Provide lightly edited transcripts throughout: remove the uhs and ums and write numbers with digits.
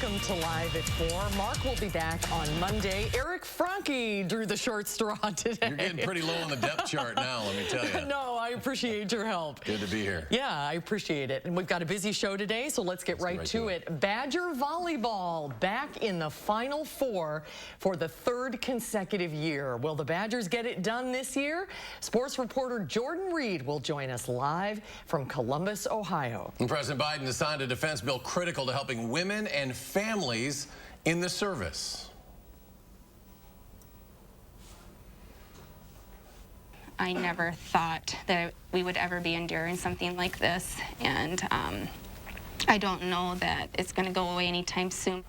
Welcome to Live at 4. Mark will be back on Monday. Eric Franke drew the short straw today. You're getting pretty low on the depth chart now, let me tell you. No, I appreciate your help. Good to be here. Yeah, I appreciate it. And we've got a busy show today, so let's get right to it. Badger volleyball back in the Final Four for the third consecutive year. Will the Badgers get it done this year? Sports reporter Jordan Reed will join us live from Columbus, Ohio. And President Biden has signed a defense bill critical to helping women and families in the service. I never thought that we would ever be enduring something like this, and I don't know that it's going to go away anytime soon.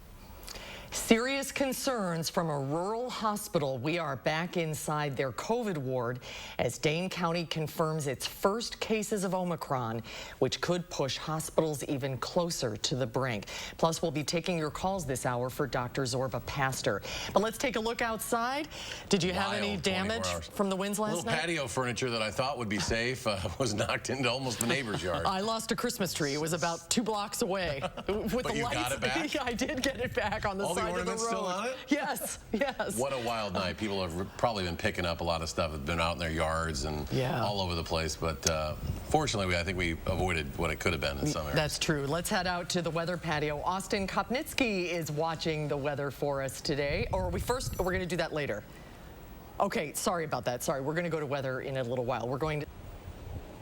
Serious concerns from a rural hospital. We are back inside their COVID ward as Dane County confirms its first cases of Omicron, which could push hospitals even closer to the brink. Plus, we'll be taking your calls this hour for Dr. Zorba Pastor. But let's take a look outside. Did you have any damage from the winds last night? Little patio furniture that I thought would be safe was knocked into almost the neighbor's yard. I lost a Christmas tree. It was about 2 blocks away. With but the you lights. got it back? Yeah, I did get it back on the side of the ornaments road. Still on it? Yes, yes. What a wild night. People have probably been picking up a lot of stuff that's been out in their yards and all over the place. But fortunately, I think we avoided what it could have been in some areas. That's true. Let's head out to the weather patio. Austin Kopnitsky is watching the weather for us today. Or we're going to do that later. Okay, sorry about that. Sorry, we're going to go to weather in a little while. We're going to...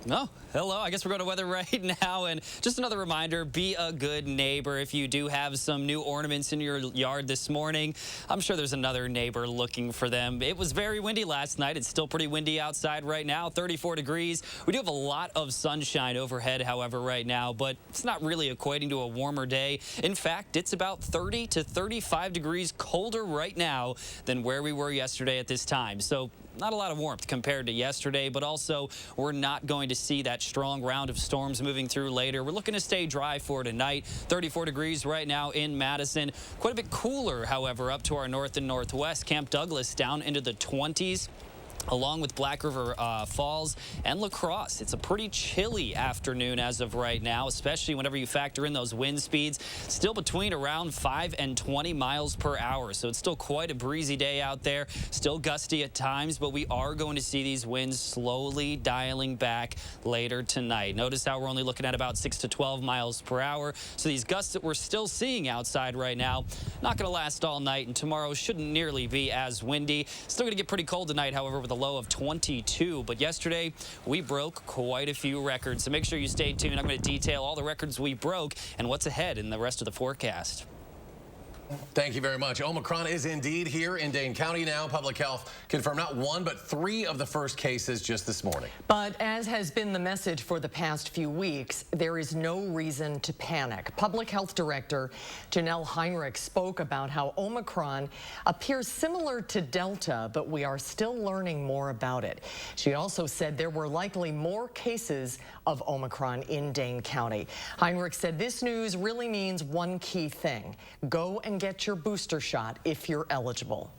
No, hello. I guess we're going to weather right now. And just another reminder, be a good neighbor. If you do have some new ornaments in your yard this morning, I'm sure there's another neighbor looking for them. It was very windy last night. It's still pretty windy outside right now, 34 degrees. We do have a lot of sunshine overhead, however, right now, but it's not really equating to a warmer day. In fact, it's about 30 to 35 degrees colder right now than where we were yesterday at this time. So not a lot of warmth compared to yesterday, but also we're not going to see that strong round of storms moving through later. We're looking to stay dry for tonight. 34 degrees right now in Madison. Quite a bit cooler, however, up to our north and northwest. Camp Douglas down into the 20s. Along with Black River Falls and La Crosse. It's a pretty chilly afternoon as of right now, especially whenever you factor in those wind speeds. Still between around 5 and 20 miles per hour. So it's still quite a breezy day out there. Still gusty at times, but we are going to see these winds slowly dialing back later tonight. Notice how we're only looking at about 6 to 12 miles per hour. So these gusts that we're still seeing outside right now, not going to last all night, and tomorrow shouldn't nearly be as windy. Still going to get pretty cold tonight, however, with a low of 22. But yesterday, we broke quite a few records. So make sure you stay tuned. I'm going to detail all the records we broke and what's ahead in the rest of the forecast. Thank you very much. Omicron is indeed here in Dane County now. Public Health confirmed not 1, but 3 of the first cases just this morning. But as has been the message for the past few weeks, there is no reason to panic. Public Health Director Janelle Heinrich spoke about how Omicron appears similar to Delta, but we are still learning more about it. She also said there were likely more cases of Omicron in Dane County. Heinrich said this news really means one key thing: go and get your booster shot if you're eligible.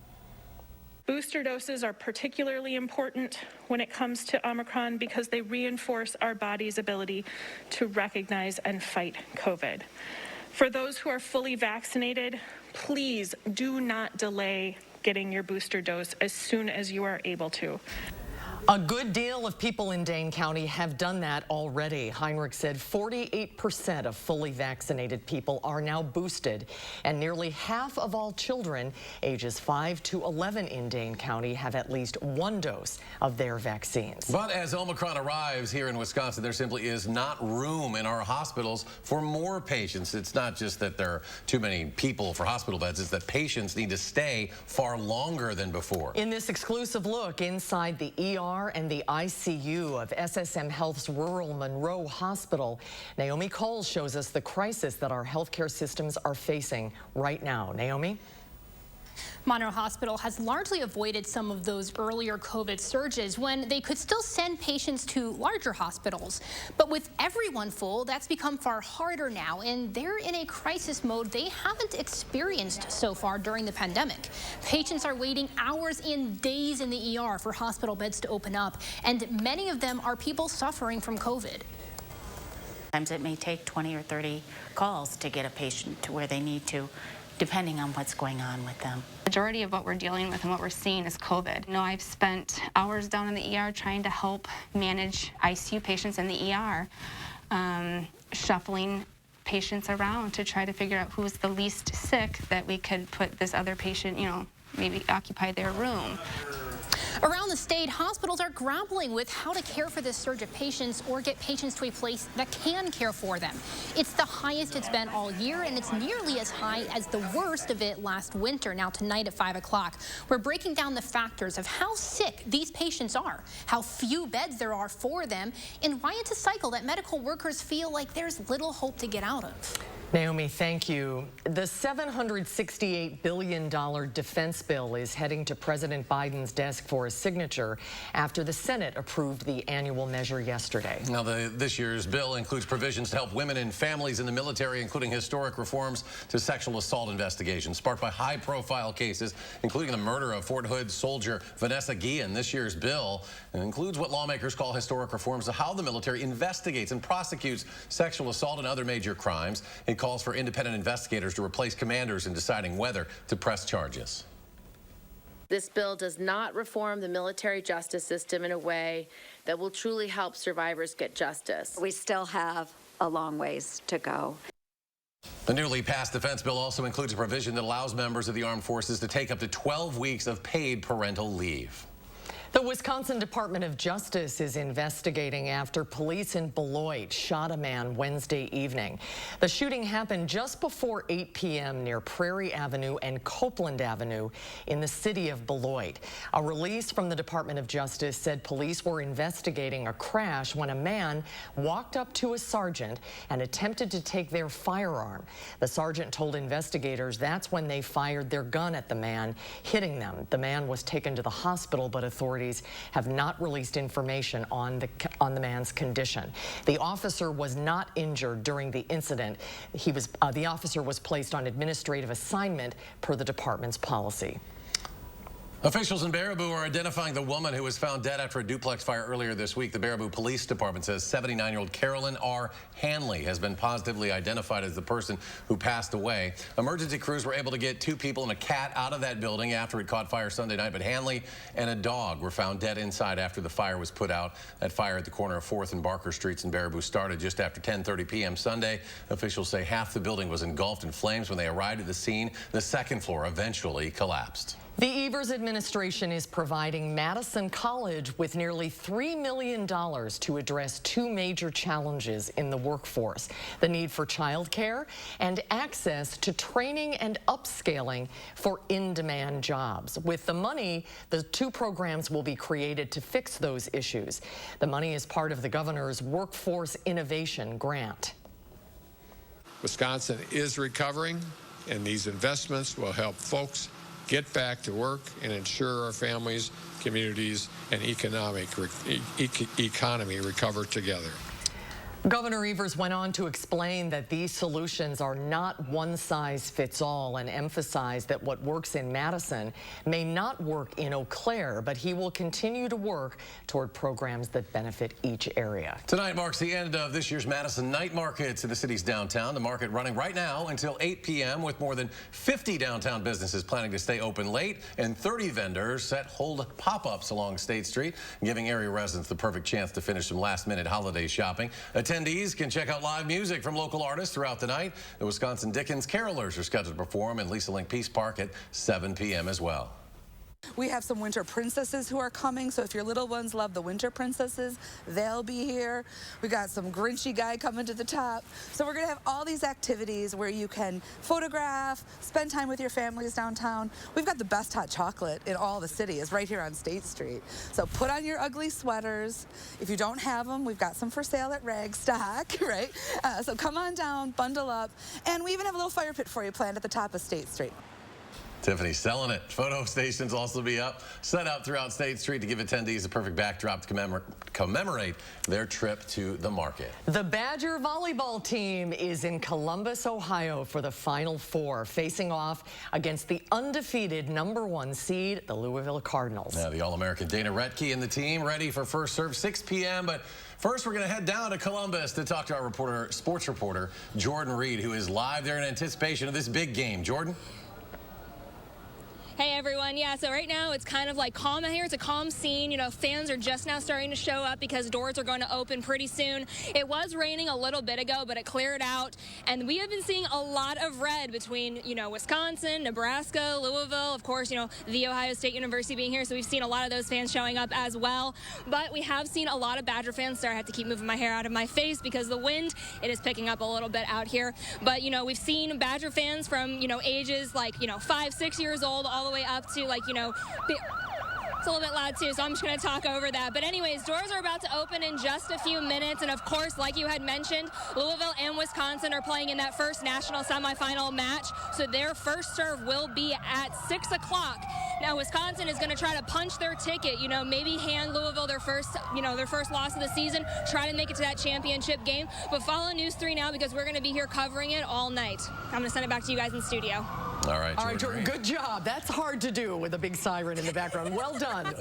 Booster doses are particularly important when it comes to Omicron because they reinforce our body's ability to recognize and fight COVID. For those who are fully vaccinated, please do not delay getting your booster dose as soon as you are able to. A good deal of people in Dane County have done that already. Heinrich said 48% of fully vaccinated people are now boosted, and nearly half of all children ages 5 to 11 in Dane County have at least 1 dose of their vaccines. But as Omicron arrives here in Wisconsin, there simply is not room in our hospitals for more patients. It's not just that there are too many people for hospital beds, it's that patients need to stay far longer than before. In this exclusive look inside the ER and the ICU of SSM Health's rural Monroe Hospital, Naomi Cole shows us the crisis that our healthcare systems are facing right now. Naomi? Monroe Hospital has largely avoided some of those earlier COVID surges when they could still send patients to larger hospitals. But with everyone full, that's become far harder now, and they're in a crisis mode they haven't experienced so far during the pandemic. Patients are waiting hours and days in the ER for hospital beds to open up, and many of them are people suffering from COVID. Sometimes it may take 20 or 30 calls to get a patient to where they need to, depending on what's going on with them. Majority of what we're dealing with and what we're seeing is COVID. You know, I've spent hours down in the ER trying to help manage ICU patients in the ER, shuffling patients around to try to figure out who's the least sick that we could put this other patient, you know, maybe occupy their room. Around the state, hospitals are grappling with how to care for this surge of patients or get patients to a place that can care for them. It's the highest it's been all year, and it's nearly as high as the worst of it last winter. Now tonight at 5 o'clock, we're breaking down the factors of how sick these patients are, how few beds there are for them, and why it's a cycle that medical workers feel like there's little hope to get out of. Naomi, thank you. The $768 billion defense bill is heading to President Biden's desk for a signature after the Senate approved the annual measure yesterday. Now, this year's bill includes provisions to help women and families in the military, including historic reforms to sexual assault investigations sparked by high-profile cases, including the murder of Fort Hood soldier Vanessa Guillen. This year's bill includes what lawmakers call historic reforms to how the military investigates and prosecutes sexual assault and other major crimes. It calls for independent investigators to replace commanders in deciding whether to press charges. This bill does not reform the military justice system in a way that will truly help survivors get justice. We still have a long ways to go. The newly passed defense bill also includes a provision that allows members of the armed forces to take up to 12 weeks of paid parental leave. The Wisconsin Department of Justice is investigating after police in Beloit shot a man Wednesday evening. The shooting happened just before 8 p.m. near Prairie Avenue and Copeland Avenue in the city of Beloit. A release from the Department of Justice said police were investigating a crash when a man walked up to a sergeant and attempted to take their firearm. The sergeant told investigators that's when they fired their gun at the man, hitting them. The man was taken to the hospital, but authorities have not released information on the man's condition. The officer was not injured during the incident. The officer was placed on administrative assignment per the department's policy. Officials in Baraboo are identifying the woman who was found dead after a duplex fire earlier this week. The Baraboo Police Department says 79-year-old Carolyn R. Hanley has been positively identified as the person who passed away. Emergency crews were able to get 2 people and a cat out of that building after it caught fire Sunday night, but Hanley and a dog were found dead inside after the fire was put out. That fire at the corner of 4th and Barker Streets in Baraboo started just after 10:30 p.m. Sunday. Officials say half the building was engulfed in flames when they arrived at the scene. The second floor eventually collapsed. The Evers administration is providing Madison College with nearly $3 million to address 2 major challenges in the workforce: the need for childcare and access to training and upscaling for in-demand jobs. With the money, the 2 programs will be created to fix those issues. The money is part of the governor's Workforce Innovation Grant. Wisconsin is recovering, and these investments will help folks get back to work and ensure our families, communities, and economy recover together. Governor Evers went on to explain that these solutions are not one-size-fits-all and emphasized that what works in Madison may not work in Eau Claire, but he will continue to work toward programs that benefit each area. Tonight marks the end of this year's Madison Night Market in the city's downtown. The market running right now until 8 p.m. with more than 50 downtown businesses planning to stay open late and 30 vendors set hold pop-ups along State Street, giving area residents the perfect chance to finish some last-minute holiday shopping. Attendees can check out live music from local artists throughout the night. The Wisconsin Dickens Carolers are scheduled to perform in Lisa Link Peace Park at 7 p.m. as well. We have some winter princesses who are coming, so if your little ones love the winter princesses, they'll be here. We got some Grinchy guy coming to the top. So we're gonna have all these activities where you can photograph, spend time with your families downtown. We've got the best hot chocolate in all the city is right here on State Street. So put on your ugly sweaters. If you don't have them, we've got some for sale at Ragstock, right? So come on down, bundle up, and we even have a little fire pit for you planned at the top of State Street. Tiffany's selling it. Photo stations also be up, set up throughout State Street to give attendees a perfect backdrop to commemorate their trip to the market. The Badger volleyball team is in Columbus, Ohio for the Final Four, facing off against the undefeated #1 seed, the Louisville Cardinals. Now, the All-American Dana Retke and the team ready for first serve 6 p.m., but first, we're going to head down to Columbus to talk to our sports reporter, Jordan Reed, who is live there in anticipation of this big game. Jordan? Hey everyone, yeah, so right now it's kind of like calm out here. It's a calm scene. You know, fans are just now starting to show up because doors are going to open pretty soon. It was raining a little bit ago, but it cleared out. And we have been seeing a lot of red between, you know, Wisconsin, Nebraska, Louisville, of course, you know, the Ohio State University being here. So we've seen a lot of those fans showing up as well. But we have seen a lot of Badger fans. Sorry, I have to keep moving my hair out of my face because the wind, it is picking up a little bit out here. But, you know, we've seen Badger fans from, you know, ages like, you know, 5, 6 years old all the way up to, like, you know, it's a little bit loud too, so I'm just going to talk over that. But anyways, doors are about to open in just a few minutes. And of course, like you had mentioned, Louisville and Wisconsin are playing in that first national semifinal match. So their first serve will be at 6 o'clock. Now, Wisconsin is going to try to punch their ticket, you know, maybe hand Louisville their first loss of the season, try to make it to that championship game. But follow News 3 now because we're going to be here covering it all night. I'm going to send it back to you guys in studio. All right, Jordan, good job. That's hard to do with a big siren in the background. Well done.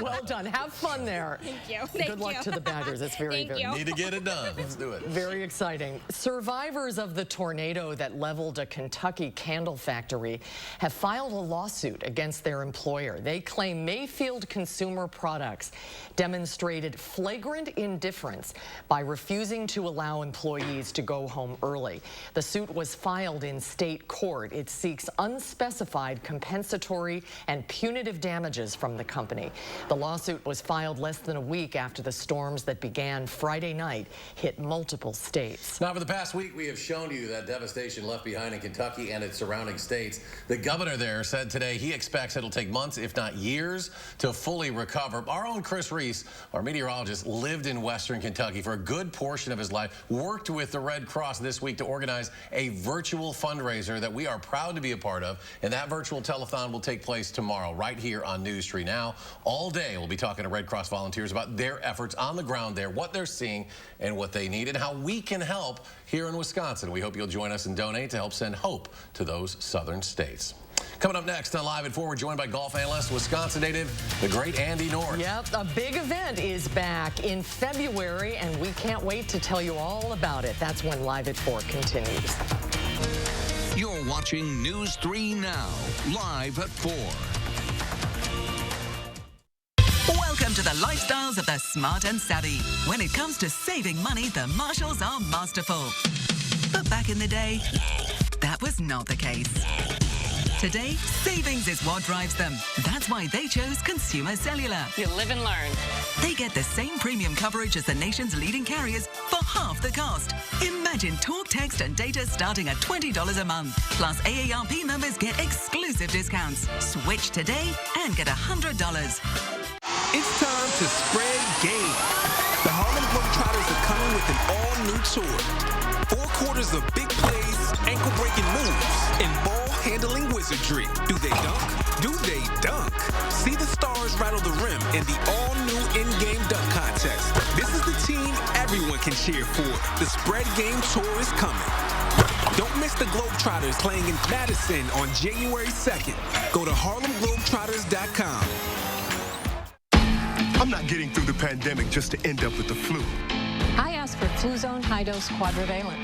Well done. Have fun there. Thank you. Good luck to the Badgers. It's very, very need to get it done. Let's do it. Very exciting. Survivors of the tornado that leveled a Kentucky candle factory have filed a lawsuit against their employer. They claim Mayfield Consumer Products demonstrated flagrant indifference by refusing to allow employees to go home early. The suit was filed in state court. It seeks unspecified compensatory and punitive damages from the company. The lawsuit was filed less than a week after the storms that began Friday night hit multiple states. Now, for the past week, we have shown you that devastation left behind in Kentucky and its surrounding states. The governor there said today he expects it'll take months, if not years, to fully recover. Our own Chris Reese, our meteorologist, lived in Western Kentucky for a good portion of his life, worked with the Red Cross this week to organize a virtual fundraiser that we are proud to be a part of, and that virtual telethon will take place tomorrow right here on News 3 Now. All day we'll be talking to Red Cross volunteers about their efforts on the ground there, what they're seeing and what they need, and how we can help here in Wisconsin. We hope you'll join us and donate to help send hope to those southern states. Coming up next on Live at 4, we're joined by golf analyst, Wisconsin native, the great Andy North. Yep, a big event is back in February, and we can't wait to tell you all about it. That's when Live at 4 continues. You're watching News 3 Now, live at 4. Welcome to the lifestyles of the smart and savvy. When it comes to saving money, the Marshalls are masterful. But back in the day, that was not the case. Today, savings is what drives them. That's why they chose Consumer Cellular. You live and learn. They get the same premium coverage as the nation's leading carriers for half the cost. Imagine talk, text, and data starting at $20 a month. Plus, AARP members get exclusive discounts. Switch today and get $100. It's time to spread game. The Harlem Globetrotters are coming with an all-new tour. 4 quarters of big plays, ankle-breaking moves, and ball-handling wizardry. Do they dunk? Do they dunk? See the stars rattle the rim in the all-new in-game dunk contest. This is the team everyone can cheer for. The Spread Game Tour is coming. Don't miss the Globetrotters playing in Madison on January 2nd. Go to HarlemGlobetrotters.com. I'm not getting through the pandemic just to end up with the flu. I asked for Fluzone High-Dose Quadrivalent.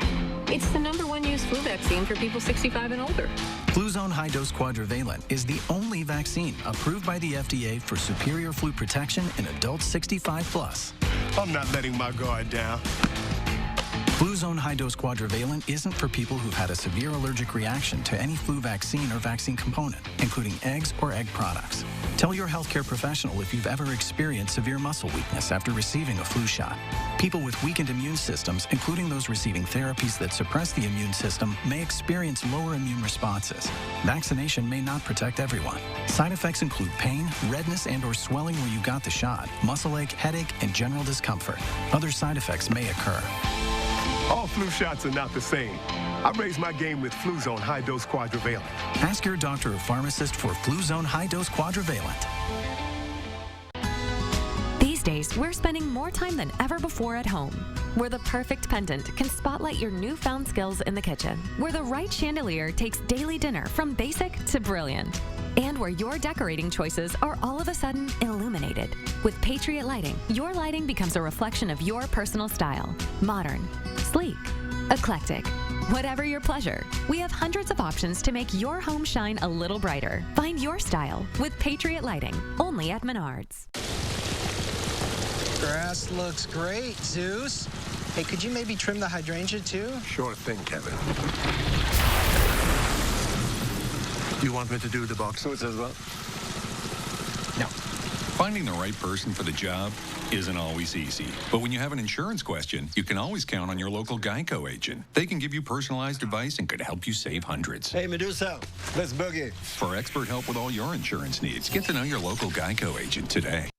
It's the #1 used flu vaccine for people 65 and older. Fluzone High-Dose Quadrivalent is the only vaccine approved by the FDA for superior flu protection in adults 65+. I'm not letting my guard down. Fluzone High-Dose Quadrivalent isn't for people who've had a severe allergic reaction to any flu vaccine or vaccine component, including eggs or egg products. Tell your healthcare professional if you've ever experienced severe muscle weakness after receiving a flu shot. People with weakened immune systems, including those receiving therapies that suppress the immune system, may experience lower immune responses. Vaccination may not protect everyone. Side effects include pain, redness and/or swelling where you got the shot, muscle ache, headache, and general discomfort. Other side effects may occur. All flu shots are not the same. I raised my game with Fluzone High-Dose Quadrivalent. Ask your doctor or pharmacist for Fluzone High-Dose Quadrivalent. These days, we're spending more time than ever before at home. Where the perfect pendant can spotlight your newfound skills in the kitchen. Where the right chandelier takes daily dinner from basic to brilliant. And where your decorating choices are all of a sudden illuminated. With Patriot Lighting, your lighting becomes a reflection of your personal style. Modern, sleek, eclectic. Whatever your pleasure, we have hundreds of options to make your home shine a little brighter. Find your style with Patriot Lighting, only at Menards. Grass looks great, Zeus. Hey, could you maybe trim the hydrangea too? Sure thing, Kevin. You want me to do the box suits as well? No. Finding the right person for the job isn't always easy. But when you have an insurance question, you can always count on your local Geico agent. They can give you personalized advice and could help you save hundreds. Hey, Medusa, let's boogie. For expert help with all your insurance needs, get to know your local Geico agent today.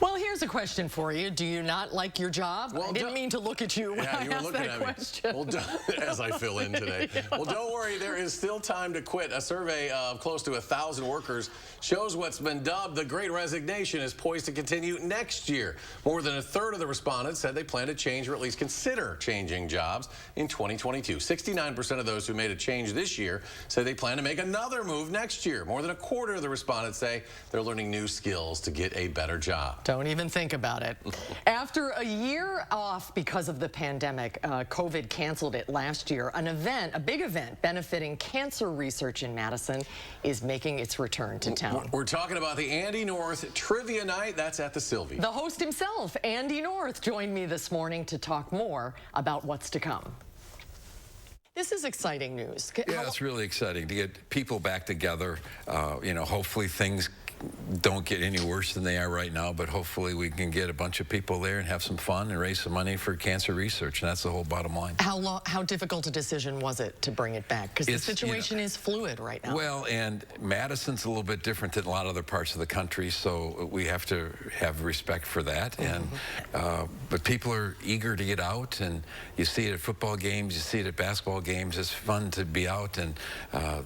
Well, here's a question for you. Do you not like your job? Well, I didn't mean to look at you when I asked that question. Well, as I fill in today. Yeah. Well, don't worry. There is still time to quit. A survey of close to 1,000 workers shows what's been dubbed the Great Resignation is poised to continue next year. More than a third of the respondents said they plan to change or at least consider changing jobs in 2022. 69% of those who made a change this year say they plan to make another move next year. More than a quarter of the respondents say they're learning new skills to get a better job. Don't even think about it. After a year off because of the pandemic, COVID canceled it last year. An event, a big event benefiting cancer research in Madison is making its return to town. We're talking about the Andy North Trivia Night. That's at the Sylvee. The host himself, Andy North, joined me this morning to talk more about what's to come. This is exciting news. Yeah, it's really exciting to get people back together. You know, hopefully things don't get any worse than they are right now, but hopefully we can get a bunch of people there and have some fun and raise some money for cancer research, and that's the whole bottom line. How difficult a decision was it to bring it back? Because the situation is fluid right now. Well, and Madison's a little bit different than a lot of other parts of the country, so we have to have respect for that. And but people are eager to get out, and you see it at football games, you see it at basketball games. It's fun to be out, and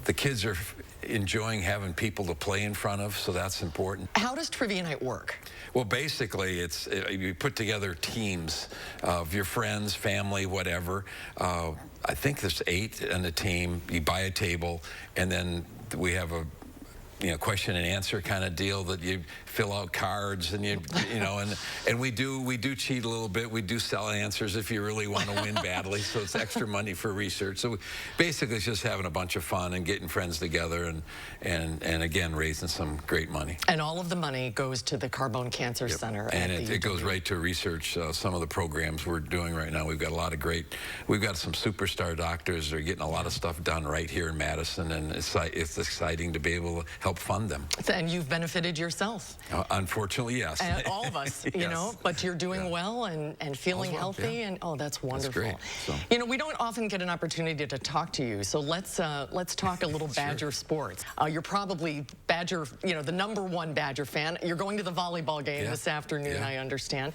the kids are enjoying having people to play in front of, so that's important. How does Trivia Night work? Well, basically, you put together teams of your friends, family, whatever. I think there's 8 on the team. You buy a table, and then we have a question and answer kind of deal that you fill out cards and and we do cheat a little bit. We do sell answers if you really want to win badly, so it's extra money for research. So basically it's just having a bunch of fun and getting friends together and again raising some great money. And all of the money goes to the Carbone Cancer Center. And it goes right to research. Some of the programs we're doing right now, we've got some superstar doctors that are getting a lot of stuff done right here in Madison, and it's exciting to be able to help fund them. And you've benefited yourself. Unfortunately, yes. And all of us, you know, but you're doing well and feeling healthy, and oh, that's wonderful. That's great. You know, we don't often get an opportunity to talk to you, so let's talk a little Badger sports. You're probably Badger, the #1 Badger fan. You're going to the volleyball game this afternoon, I understand.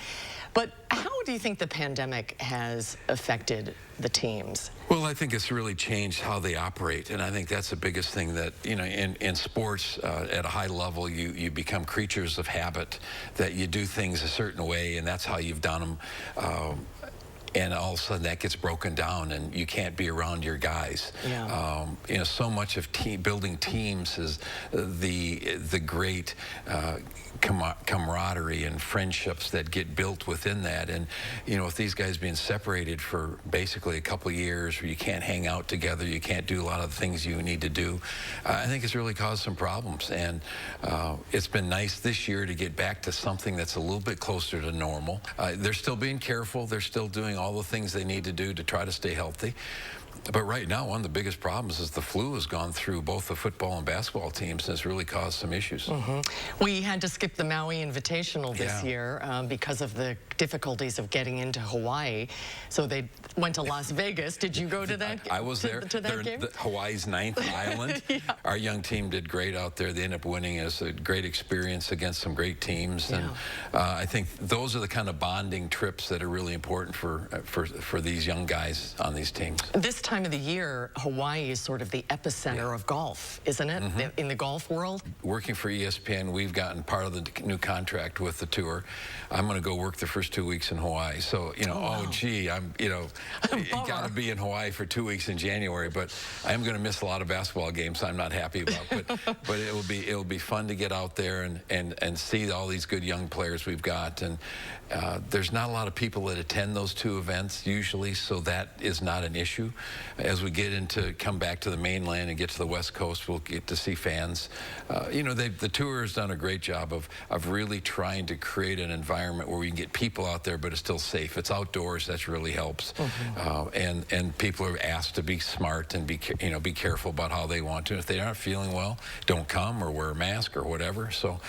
But how do you think the pandemic has affected the teams? Well, I think it's really changed how they operate, and I think that's the biggest thing that, in sports at a high level, you become creatures of habit, that you do things a certain way, and that's how you've done them. And all of a sudden that gets broken down and you can't be around your guys. Yeah. So much of building teams is the great camaraderie and friendships that get built within that. And with these guys being separated for basically a couple of years, where you can't hang out together, you can't do a lot of the things you need to do, I think it's really caused some problems. And it's been nice this year to get back to something that's a little bit closer to normal. They're still being careful. They're still doing all the things they need to do to try to stay healthy. But right now, one of the biggest problems is the flu has gone through both the football and basketball teams, and it's really caused some issues. We had to skip the Maui Invitational this year because of the difficulties of getting into Hawaii. So they went to Las Vegas. Did you go to that? I was there. To that game? Hawaii's 9th island. Our young team did great out there. They ended up winning. It was a great experience against some great teams. And I think those are the kind of bonding trips that are really important for these young guys on these teams. This time of the year, Hawaii is sort of the epicenter of golf, isn't it? In the golf world? Working for ESPN, we've gotten part of the new contract with the tour. I'm going to go work the first 2 weeks in Hawaii. So, you know, gee, I'm, you know, got to be in Hawaii for 2 weeks in January, but I am going to miss a lot of basketball games I'm not happy about. But it'll be fun to get out there and see all these good young players we've got. And there's not a lot of people that attend those two events usually, so that is not an issue. As we get into come back to the mainland and get to the West Coast, we'll get to see fans. You know, the tour has done a great job of really trying to create an environment where we can get people out there, but it's still safe. It's outdoors. That really helps. And people are asked to be smart and be careful about how they want to. If they aren't feeling well, don't come or wear a mask or whatever. So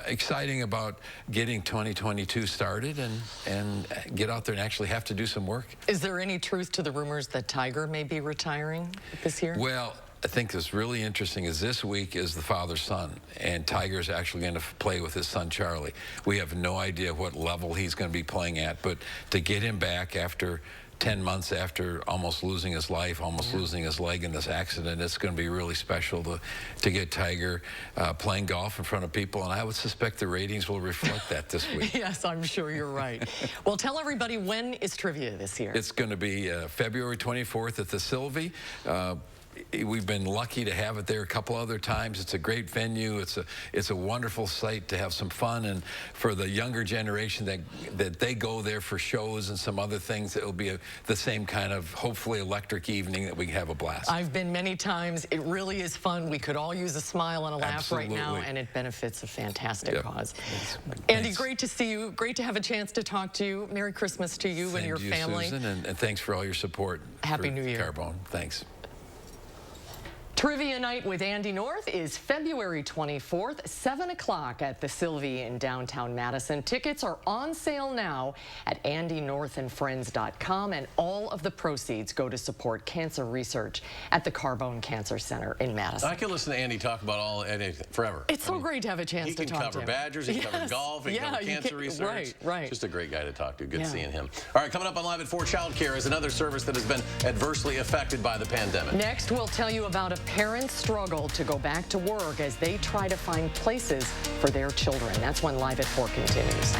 exciting about getting 2022 started and get out there and actually have to do some work. Is there any truth to the rumors that Tiger may be retiring this year? Well, I think what's really interesting is this week is the father-son, and Tiger's actually going to play with his son, Charlie. We have no idea what level he's going to be playing at, but to get him back after 10 months after almost losing his life, almost losing his leg in this accident, it's going to be really special to get Tiger playing golf in front of people, and I would suspect the ratings will reflect that this week. Yes, I'm sure you're right. Well, tell everybody, when is trivia this year? It's going to be February 24th at the Sylvee. We've been lucky to have it there a couple other times. It's a great venue. It's a wonderful site to have some fun, and for the younger generation that they go there for shows and some other things, it'll be the same kind of hopefully electric evening that we can have a blast. I've been many times. It really is fun. We could all use a smile and a laugh right now, and it benefits a fantastic cause. Andy, great to see you. Great to have a chance to talk to you. Merry Christmas to you and your family. Susan, and thanks for all your support. Happy New Year. Carbone. Thanks. Trivia Night with Andy North is February 24th, 7 o'clock at the Sylvee in downtown Madison. Tickets are on sale now at andynorthandfriends.com, and all of the proceeds go to support cancer research at the Carbone Cancer Center in Madison. I could listen to Andy talk about anything forever. It's so great to have a chance to talk to him. He can cover Badgers, he can cover golf, he can cover cancer research. Right. Just a great guy to talk to. Good seeing him. All right, coming up on Live at 4, Child Care is another service that has been adversely affected by the pandemic. Next, we'll tell you about a parents struggle to go back to work as they try to find places for their children. That's when Live at 4 continues.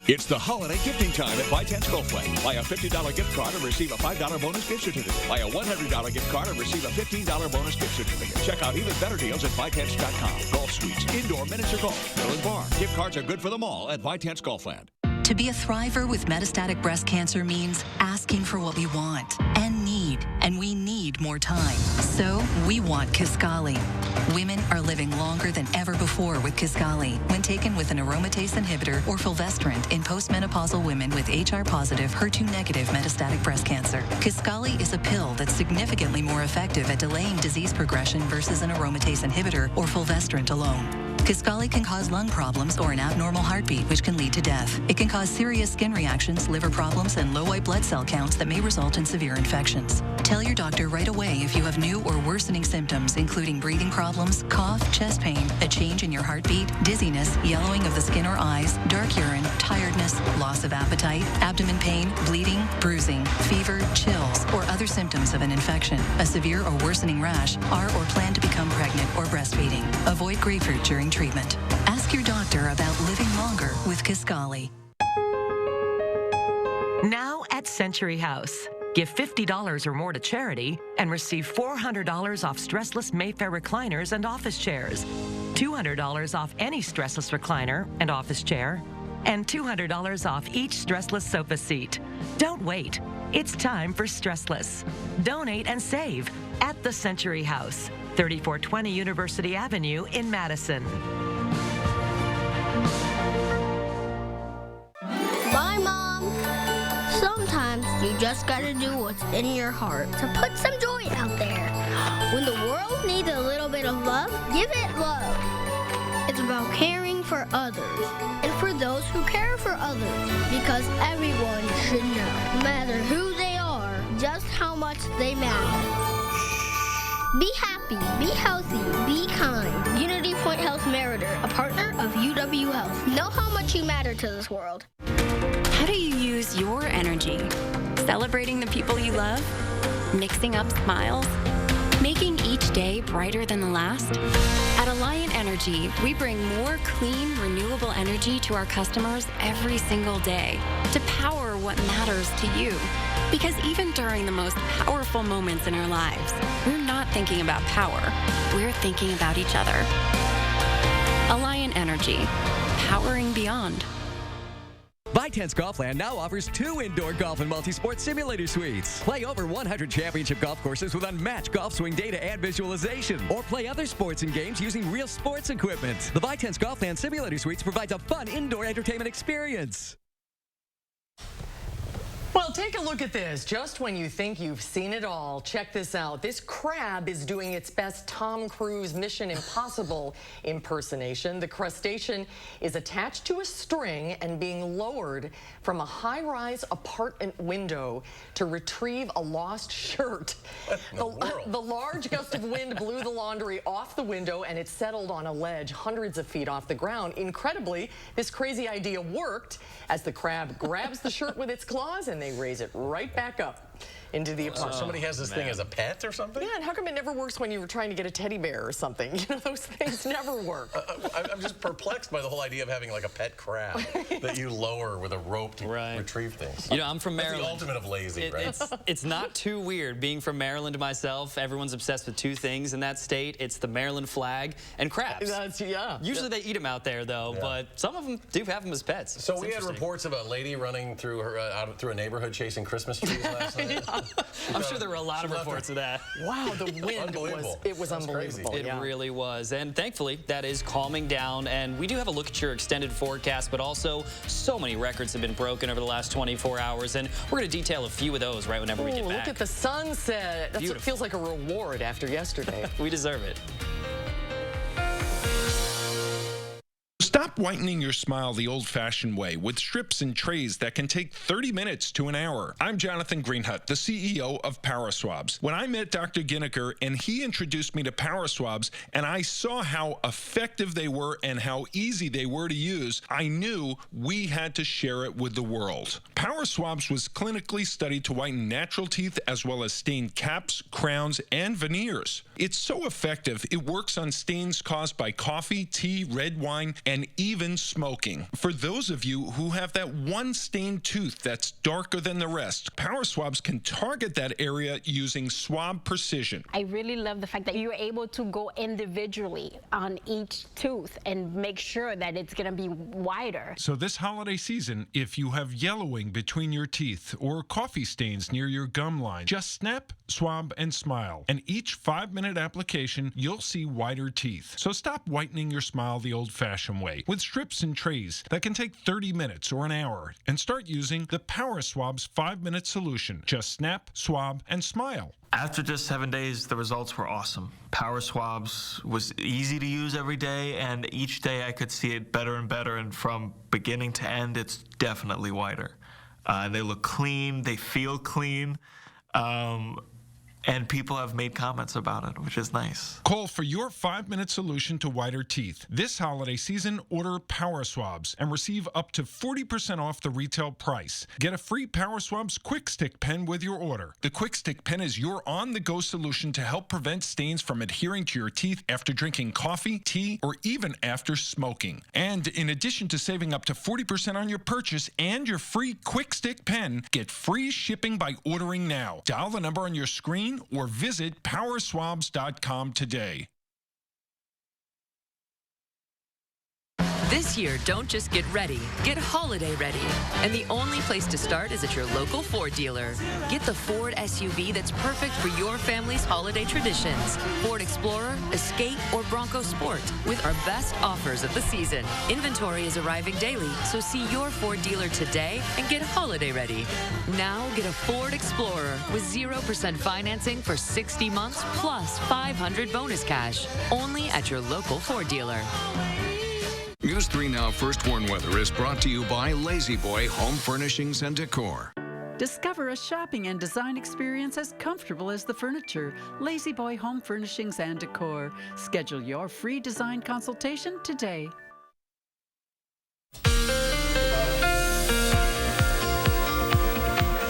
It's the holiday gifting time at Vitance Golfland. Buy a $50 gift card and receive a $5 bonus gift certificate. Buy a $100 gift card and receive a $15 bonus gift certificate. Check out even better deals at Vitance.com. Golf suites, indoor miniature golf, grill and bar. Gift cards are good for them all at Vitance Golfland. To be a thriver with metastatic breast cancer means asking for what we want and need, and we need more time. So we want Kisqali. Women are living longer than ever before with Kisqali when taken with an aromatase inhibitor or fulvestrant in postmenopausal women with HR-positive, HER2-negative metastatic breast cancer. Kisqali is a pill that's significantly more effective at delaying disease progression versus an aromatase inhibitor or fulvestrant alone. Kisqali can cause lung problems or an abnormal heartbeat, which can lead to death. It can cause serious skin reactions, liver problems, and low white blood cell counts that may result in severe infections. Tell your doctor right away if you have new or worsening symptoms, including breathing problems, cough, chest pain, a change in your heartbeat, dizziness, yellowing of the skin or eyes, dark urine, tiredness, loss of appetite, abdomen pain, bleeding, bruising, fever, chills, or other symptoms of an infection, a severe or worsening rash, are or plan to become pregnant or breastfeeding. Avoid grapefruit during treatment. Ask your doctor about living longer with Kisqali. Now at Century House. Give $50 or more to charity and receive $400 off stressless Mayfair recliners and office chairs, $200 off any stressless recliner and office chair, and $200 off each stressless sofa seat. Don't wait. It's time for stressless. Donate and save at the Century House, 3420 University Avenue in Madison. Bye, Mom. just gotta do what's in your heart to put some joy out there. When the world needs a little bit of love, give it love. It's about caring for others and for those who care for others, because everyone should know, no matter who they are, just how much they matter. Be happy, be healthy, be kind. Unity Point Health Meritor, a partner of UW Health. Know how much you matter to this world. How do you use your energy? Celebrating the people you love? Mixing up smiles? Making each day brighter than the last? At Alliant Energy, we bring more clean, renewable energy to our customers every single day to power what matters to you. Because even during the most powerful moments in our lives, we're not thinking about power. We're thinking about each other. Alliant Energy, powering beyond. ByTense Golfland now offers 2 indoor golf and multi-sport simulator suites. Play over 100 championship golf courses with unmatched golf swing data and visualization. Or play other sports and games using real sports equipment. The ByTense Golfland simulator suites provides a fun indoor entertainment experience. Well, take a look at this. Just when you think you've seen it all, check this out. This crab is doing its best Tom Cruise Mission Impossible impersonation. The crustacean is attached to a string and being lowered from a high-rise apartment window to retrieve a lost shirt. The large gust of wind blew the laundry off the window and it settled on a ledge hundreds of feet off the ground. Incredibly, this crazy idea worked as the crab grabs the shirt with its claws and they raise it right back up into the apartment. So somebody has this thing as a pet or something? Yeah, and how come it never works when you were trying to get a teddy bear or something? You know, those things never work. I'm just perplexed by the whole idea of having like a pet crab that you lower with a rope to retrieve things. You know, I'm from Maryland. That's the ultimate of lazy, right? It's not too weird. Being from Maryland myself, everyone's obsessed with 2 things in that state. It's the Maryland flag and crabs. Usually they eat them out there, though, but some of them do have them as pets. So we had reports of a lady running through her through a neighborhood chasing Christmas trees last night. I'm sure there were a lot of reports of that. Wow, the wind was unbelievable. It really was. And thankfully, that is calming down. And we do have a look at your extended forecast, but also so many records have been broken over the last 24 hours. And we're going to detail a few of those right whenever we get back. Look at the sunset. That's what feels like a reward after yesterday. We deserve it. Stop whitening your smile the old-fashioned way with strips and trays that can take 30 minutes to an hour. I'm Jonathan Greenhut, the CEO of Power Swabs. When I met Dr. Ginniker and he introduced me to Power Swabs and I saw how effective they were and how easy they were to use, I knew we had to share it with the world. Power Swabs was clinically studied to whiten natural teeth as well as stained caps, crowns, and veneers. It's so effective, it works on stains caused by coffee, tea, red wine, and even smoking. For those of you who have that one stained tooth that's darker than the rest, Power Swabs can target that area using swab precision. I really love the fact that you're able to go individually on each tooth and make sure that it's going to be wider. So this holiday season, if you have yellowing between your teeth or coffee stains near your gum line, just snap, swab, and smile. And each 5-minute application, you'll see whiter teeth. So stop whitening your smile the old-fashioned way with strips and trays that can take 30 minutes or an hour and start using the Power Swabs 5-minute solution. Just snap, swab, and smile. After just 7 days, the results were awesome. Power Swabs was easy to use every day, and each day I could see it better and better, and from beginning to end, it's definitely whiter. They look clean, they feel clean, and people have made comments about it, which is nice. Call for your 5-minute solution to whiter teeth. This holiday season, order Power Swabs and receive up to 40% off the retail price. Get a free Power Swabs Quick Stick pen with your order. The Quick Stick pen is your on-the-go solution to help prevent stains from adhering to your teeth after drinking coffee, tea, or even after smoking. And in addition to saving up to 40% on your purchase and your free Quick Stick pen, get free shipping by ordering now. Dial the number on your screen or visit powerswabs.com today. This year, don't just get ready, get holiday ready. And the only place to start is at your local Ford dealer. Get the Ford SUV that's perfect for your family's holiday traditions. Ford Explorer, Escape, or Bronco Sport with our best offers of the season. Inventory is arriving daily, so see your Ford dealer today and get holiday ready. Now get a Ford Explorer with 0% financing for 60 months plus $500 bonus cash. Only at your local Ford dealer. News 3 Now First Warn Weather is brought to you by Lazy Boy Home Furnishings and Decor. Discover a shopping and design experience as comfortable as the furniture. Lazy Boy Home Furnishings and Decor. Schedule your free design consultation today.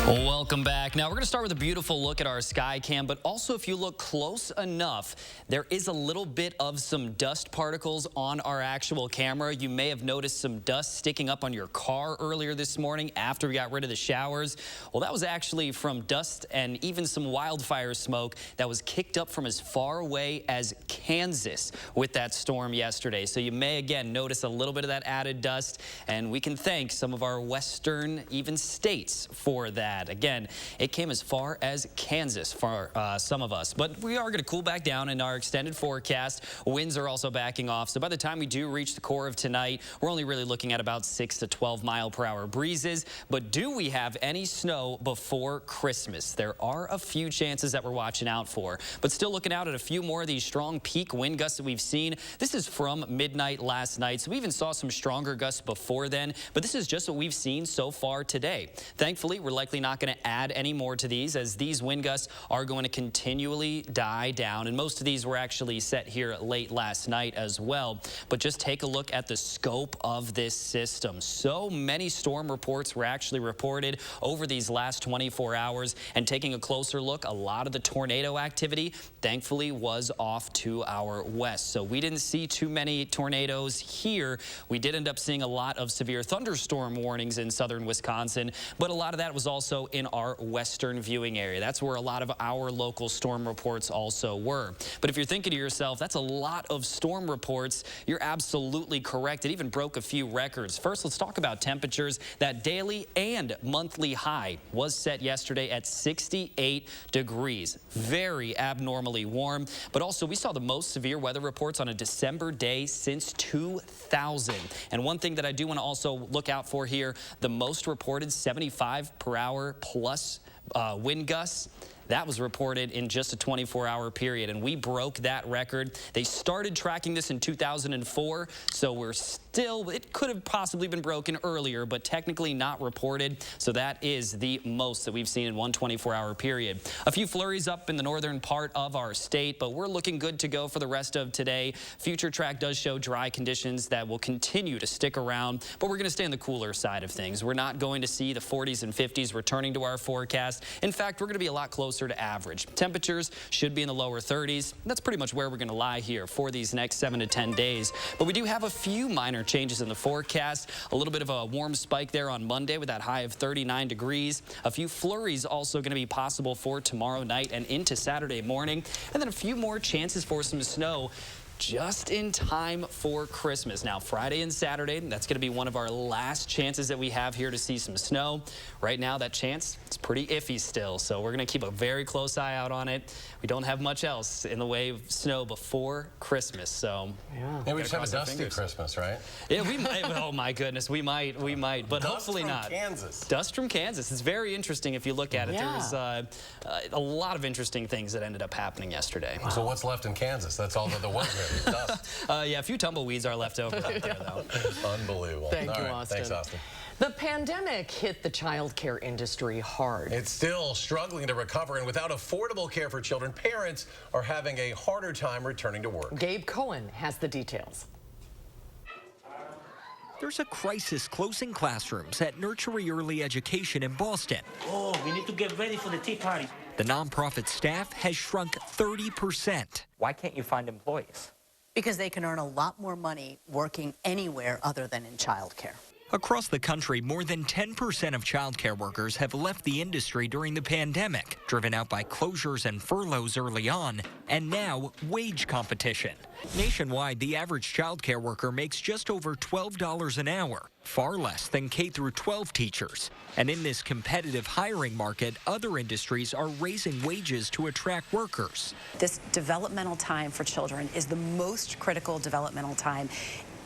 Welcome back. Now, we're going to start with a beautiful look at our sky cam, but also if you look close enough, there is a little bit of some dust particles on our actual camera. You may have noticed some dust sticking up on your car earlier this morning after we got rid of the showers. Well, that was actually from dust and even some wildfire smoke that was kicked up from as far away as Kansas with that storm yesterday. So you may, again, notice a little bit of that added dust, and we can thank some of our western, even states for that. Again, it came as far as Kansas for some of us, but we are going to cool back down in our extended forecast. Winds are also backing off, so by the time we do reach the core of tonight, we're only really looking at about 6 to 12 mile-per-hour breezes. But do we have any snow before Christmas? There are a few chances that we're watching out for, but still looking out at a few more of these strong peak wind gusts that we've seen. This is from midnight last night, so we even saw some stronger gusts before then, but this is just what we've seen so far today. Thankfully, we're likely not going to add any more to these, as these wind gusts are going to continually die down, and most of these were actually set here late last night as well. But just take a look at the scope of this system. So many storm reports were actually reported over these last 24 hours, and taking a closer look, a lot of the tornado activity thankfully was off to our west. So we didn't see too many tornadoes here. We did end up seeing a lot of severe thunderstorm warnings in southern Wisconsin, but a lot of that was also in our western viewing area. That's where a lot of our local storm reports also were. But if you're thinking to yourself, that's a lot of storm reports, you're absolutely correct. It even broke a few records. First, let's talk about temperatures. That daily and monthly high was set yesterday at 68 degrees. Very abnormally warm. But also, we saw the most severe weather reports on a December day since 2000. And one thing that I do want to also look out for here, the most reported 75 per hour plus wind gusts. That was reported in just a 24-hour period, and we broke that record. They started tracking this in 2004, so we're still, it could have possibly been broken earlier, but technically not reported. So that is the most that we've seen in one 24-hour period. A few flurries up in the northern part of our state, but we're looking good to go for the rest of today. Future track does show dry conditions that will continue to stick around, but we're going to stay on the cooler side of things. We're not going to see the 40s and 50s returning to our forecast. In fact, we're going to be a lot closer to average. Temperatures should be in the lower 30s. That's pretty much where we're going to lie here for these next 7 to 10 days. But we do have a few minor changes in the forecast. A little bit of a warm spike there on Monday with that high of 39 degrees. A few flurries also going to be possible for tomorrow night and into Saturday morning. And then a few more chances for some snow just in time for Christmas. Now, Friday and Saturday, that's going to be one of our last chances that we have here to see some snow. Right now, that chance, it's pretty iffy still, so we're going to keep a very close eye out on it. We don't have much else in the way of snow before Christmas, so yeah, we just have a dusty Christmas, right? Yeah, we might. Oh my goodness, we might, but dust hopefully from not. Kansas. Dust from Kansas. It's very interesting if you look at it. Yeah. There was a lot of interesting things that ended up happening yesterday. So what's left in Kansas? That's all that there was there. Dust. Yeah, a few tumbleweeds are left over out there, though. Unbelievable. Thank you, right. Austin. Thanks, Austin. The pandemic hit the child care industry hard. It's still struggling to recover, and without affordable care for children, parents are having a harder time returning to work. Gabe Cohen has the details. There's a crisis closing classrooms at Nursery Early Education in Boston. Oh, we need to get ready for the tea party. The nonprofit staff has shrunk 30%. Why can't you find employees? Because they can earn a lot more money working anywhere other than in childcare. Across the country, more than 10% of childcare workers have left the industry during the pandemic, driven out by closures and furloughs early on, and now wage competition. Nationwide, the average childcare worker makes just over $12 an hour, far less than K-12 teachers. And in this competitive hiring market, other industries are raising wages to attract workers. This developmental time for children is the most critical developmental time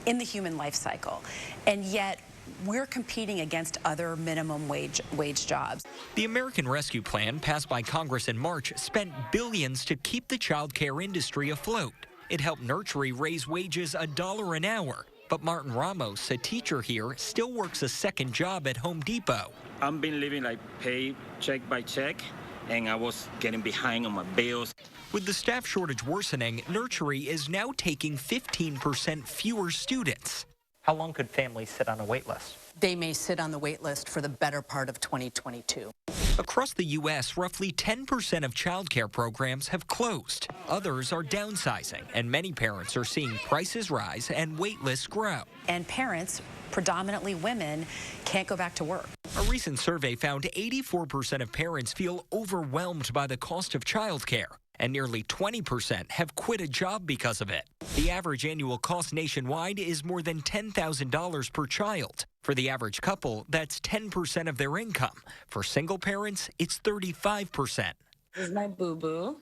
in the human life cycle, and yet we're competing against other minimum wage jobs. The American Rescue Plan, passed by Congress in March, spent billions to keep the child care industry afloat. It helped nursery raise wages $1 an hour. But Martin Ramos, a teacher here, still works a second job at Home Depot. I've been living like pay check by check, and I was getting behind on my bills. With the staff shortage worsening, nursery is now taking 15% fewer students. How long could families sit on a wait list? They may sit on the wait list for the better part of 2022. Across the U.S., roughly 10% of childcare programs have closed. Others are downsizing, and many parents are seeing prices rise and wait lists grow. And parents, predominantly women, can't go back to work. A recent survey found 84% of parents feel overwhelmed by the cost of childcare, and nearly 20% have quit a job because of it. The average annual cost nationwide is more than $10,000 per child. For the average couple, that's 10% of their income. For single parents, it's 35%. This is my boo-boo.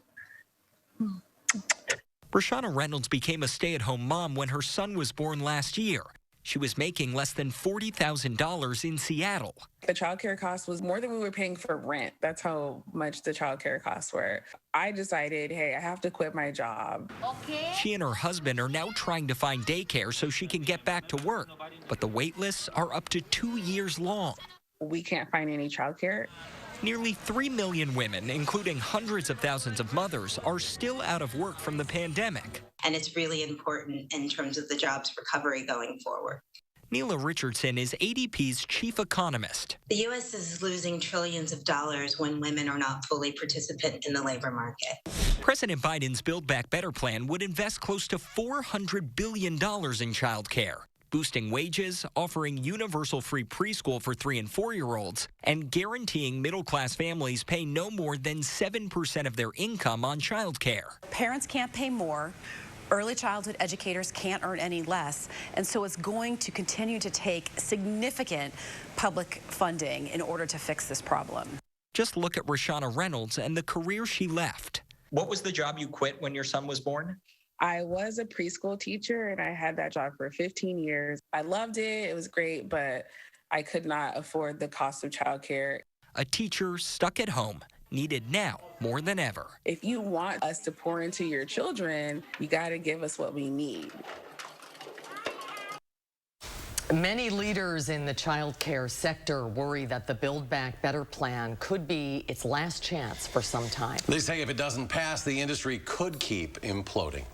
Rashana Reynolds became a stay-at-home mom when her son was born last year. She was making less than $40,000 in Seattle. The childcare cost was more than we were paying for rent. That's how much the childcare costs were. I decided, hey, I have to quit my job. Okay. She and her husband are now trying to find daycare so she can get back to work. But the wait lists are up to 2 years long. We can't find any childcare. Nearly 3 million women, including hundreds of thousands of mothers, are still out of work from the pandemic. And it's really important in terms of the jobs recovery going forward. Neela Richardson is ADP's chief economist. The U.S. is losing trillions of dollars when women are not fully participant in the labor market. President Biden's Build Back Better plan would invest close to $400 billion in child care, boosting wages, offering universal free preschool for 3- and 4-year-olds, and guaranteeing middle-class families pay no more than 7% of their income on child care. Parents can't pay more. Early childhood educators can't earn any less, and so it's going to continue to take significant public funding in order to fix this problem. Just look at Rashana Reynolds and the career she left. What was the job you quit when your son was born? I was a preschool teacher, and I had that job for 15 years. I loved it. It was great, but I could not afford the cost of childcare. A teacher stuck at home, needed now more than ever. If you want us to pour into your children, you got to give us what we need. Many leaders in the child care sector worry that the Build Back Better plan could be its last chance for some time. They say if it doesn't pass, the industry could keep imploding.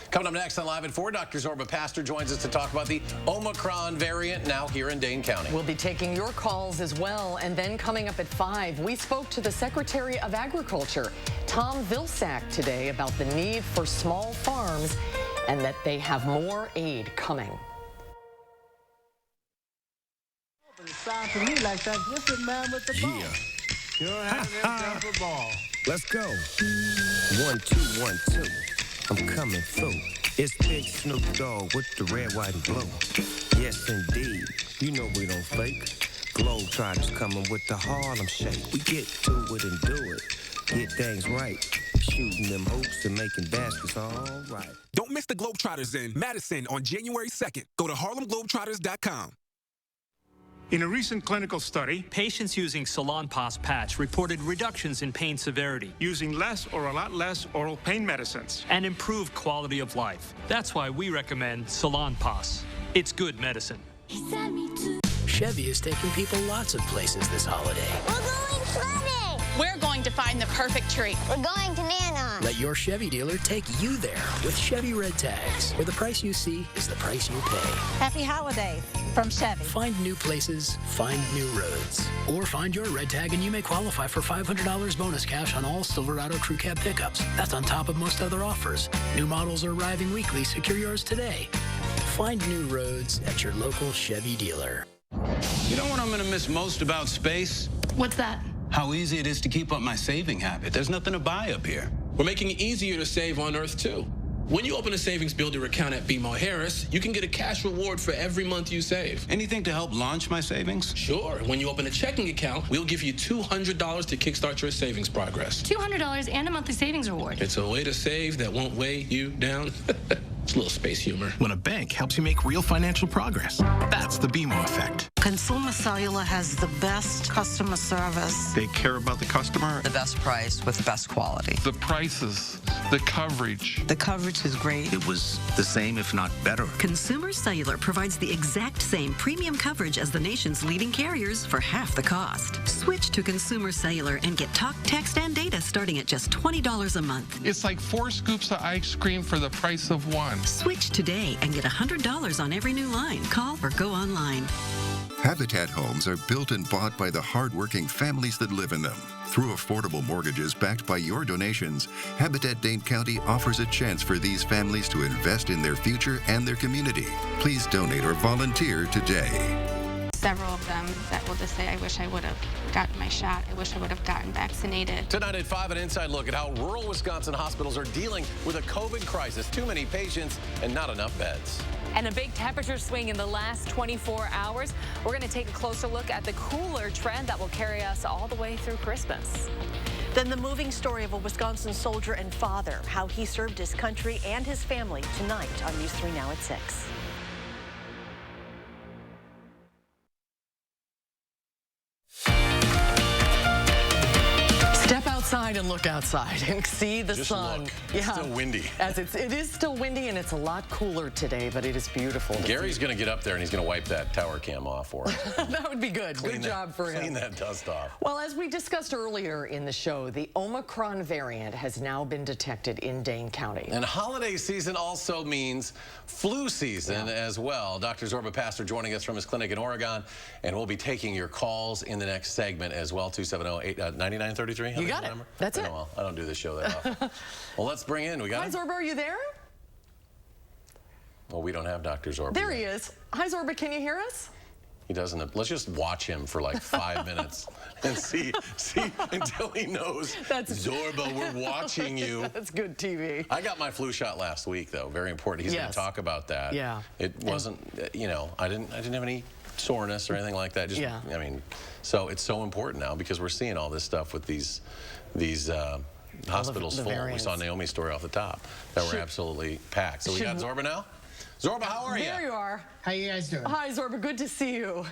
Coming up next on Live at 4, Dr. Zorba Pastor joins us to talk about the Omicron variant now here in Dane County. We'll be taking your calls as well. And then coming up at 5, we spoke to the Secretary of Agriculture, Tom Vilsack, today about the need for small farms and that they have more aid coming. Sound to me like that different man with the ball. Sure has himself a ball. Let's go. 1, 2, 1, 2. I'm coming through. It's Big Snoop Dogg with the red, white, and blue. Yes, indeed. You know we don't fake. Globetrotters coming with the Harlem shake. We get to it and do it. Get things right. Shooting them hoops and making baskets all right. Don't miss the Globetrotters in Madison on January 2nd. Go to HARLEMGlobetrotters.com. In a recent clinical study, patients using Salonpas patch reported reductions in pain severity, using less or a lot less oral pain medicines, and improved quality of life. That's why we recommend Salonpas. It's good medicine. Chevy is taking people lots of places this holiday. We're going sledding! We're going to find the perfect treat. We're going to Nana. Let your Chevy dealer take you there with Chevy Red Tags, where the price you see is the price you pay. Happy holidays from Chevy. Find new places, find new roads. Or find your Red Tag and you may qualify for $500 bonus cash on all Silverado Crew Cab pickups. That's on top of most other offers. New models are arriving weekly. Secure yours today. Find new roads at your local Chevy dealer. You know what I'm going to miss most about space? What's that? How easy it is to keep up my saving habit. There's nothing to buy up here. We're making it easier to save on Earth, too. When you open a savings builder account at BMO Harris, you can get a cash reward for every month you save. Anything to help launch my savings? Sure. When you open a checking account, we'll give you $200 to kickstart your savings progress. $200 and a monthly savings reward. It's a way to save that won't weigh you down. It's a little space humor. When a bank helps you make real financial progress, that's the BMO effect. Consumer Cellular has the best customer service. They care about the customer. The best price with the best quality. The prices, the coverage. The coverage is great. It was the same, if not better. Consumer Cellular provides the exact same premium coverage as the nation's leading carriers for half the cost. Switch to Consumer Cellular and get talk, text, and data starting at just $20 a month. It's like 4 scoops of ice cream for the price of 1. Switch today and get $100 on every new line. Call or go online. Habitat homes are built and bought by the hardworking families that live in them. Through affordable mortgages backed by your donations, Habitat Dane County offers a chance for these families to invest in their future and their community. Please donate or volunteer today. Several of them that will just say, I wish I would have gotten my shot. I wish I would have gotten vaccinated. Tonight at 5, an inside look at how rural Wisconsin hospitals are dealing with a COVID crisis. Too many patients and not enough beds. And a big temperature swing in the last 24 hours. We're going to take a closer look at the cooler trend that will carry us all the way through Christmas. Then the moving story of a Wisconsin soldier and father, how he served his country and his family tonight on News 3 Now at 6. Step outside and look outside and see the sun. Look. It's still windy. It is still windy and it's a lot cooler today, but it is beautiful. Gary's going to get up there and he's going to wipe that tower cam off for us. That would be good. Good job for him. Clean that dust off. Well, as we discussed earlier in the show, the Omicron variant has now been detected in Dane County. And holiday season also means flu season as well. Dr. Zorba Pastor joining us from his clinic in Oregon, and we'll be taking your calls in the next segment as well. 270-9933. You got it. That's it. Well, I don't do this show that often. Well, let's bring in. We got Hi, Zorba, are you there? Well, we don't have Dr. Zorba. There he is. Hi, Zorba, can you hear us? He doesn't. Let's just watch him for like 5 minutes and see until he knows. Zorba, we're watching you. That's good TV. I got my flu shot last week, though. Very important. He's going to talk about that. Yeah. It wasn't. You know, I didn't have any soreness or anything like that. Just, I mean, so it's so important now because we're seeing all this stuff with these hospitals full. Variants. We saw Naomi's story off the top that were absolutely packed. So we got Zorba now. Zorba, how are you? There you are. How you guys doing? Hi, Zorba. Good to see you.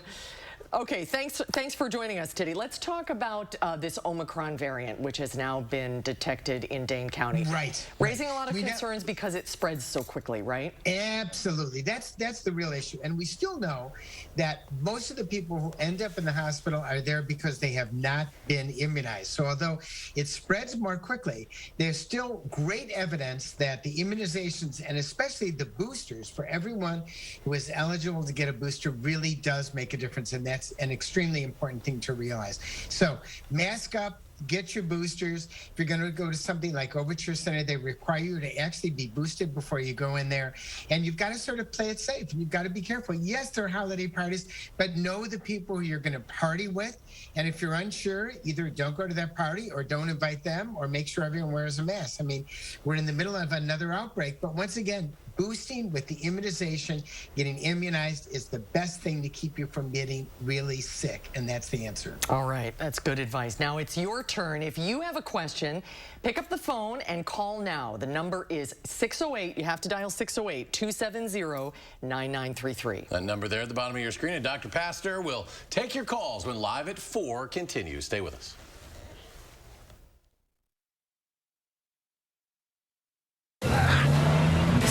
Okay, thanks for joining us today. Let's talk about this Omicron variant, which has now been detected in Dane County. Right. Raising a lot of concerns because it spreads so quickly, right? Absolutely. That's the real issue. And we still know that most of the people who end up in the hospital are there because they have not been immunized. So although it spreads more quickly, there's still great evidence that the immunizations, and especially the boosters for everyone who is eligible to get a booster, really does make a difference. And that's an extremely important thing to realize. So mask up, get your boosters. If you're going to go to something like Overture Center, they require you to actually be boosted before you go in there. And you've got to sort of play it safe. And you've got to be careful. Yes, there are holiday parties, but know the people who you're going to party with. And if you're unsure, either don't go to that party or don't invite them, or make sure everyone wears a mask. I mean, we're in the middle of another outbreak, but once again, boosting with the immunization, getting immunized is the best thing to keep you from getting really sick, and that's the answer. All right, that's good advice. Now it's your turn. If you have a question, pick up the phone and call now. The number is 608. You have to dial 608-270-9933. That number there at the bottom of your screen, and Dr. Pastor will take your calls when Live at 4 continues. Stay with us.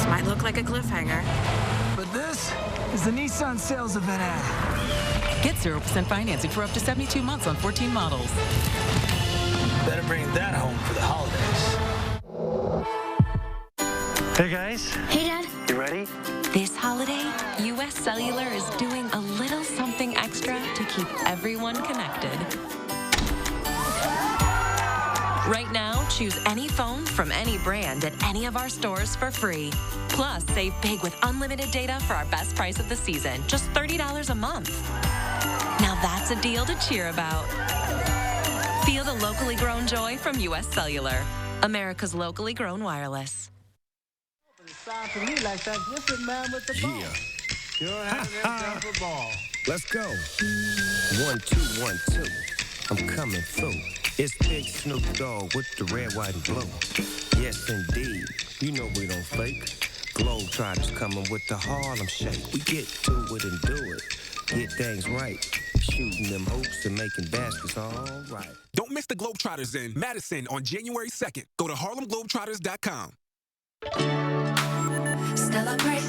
Might look like a cliffhanger. But this is the Nissan sales event ad. Get 0% financing for up to 72 months on 14 models. Better bring that home for the holidays. Hey guys. Hey Dad. You ready? This holiday, US Cellular is doing a little something extra to keep everyone connected. Right now, choose any phone from any brand at any of our stores for free. Plus, save big with unlimited data for our best price of the season, just $30 a month. Now that's a deal to cheer about. Feel the locally grown joy from U.S. Cellular, America's locally grown wireless. Let's go. 1, 2, 1, 2. I'm coming through. It's Big Snoop Dogg with the red, white, and blue. Yes, indeed. You know we don't fake. Globetrotters coming with the Harlem shake. We get to it and do it. Get things right. Shooting them hoops and making baskets all right. Don't miss the Globetrotters in Madison on January 2nd. Go to HARLEMGlobetrotters.com. Celebrate,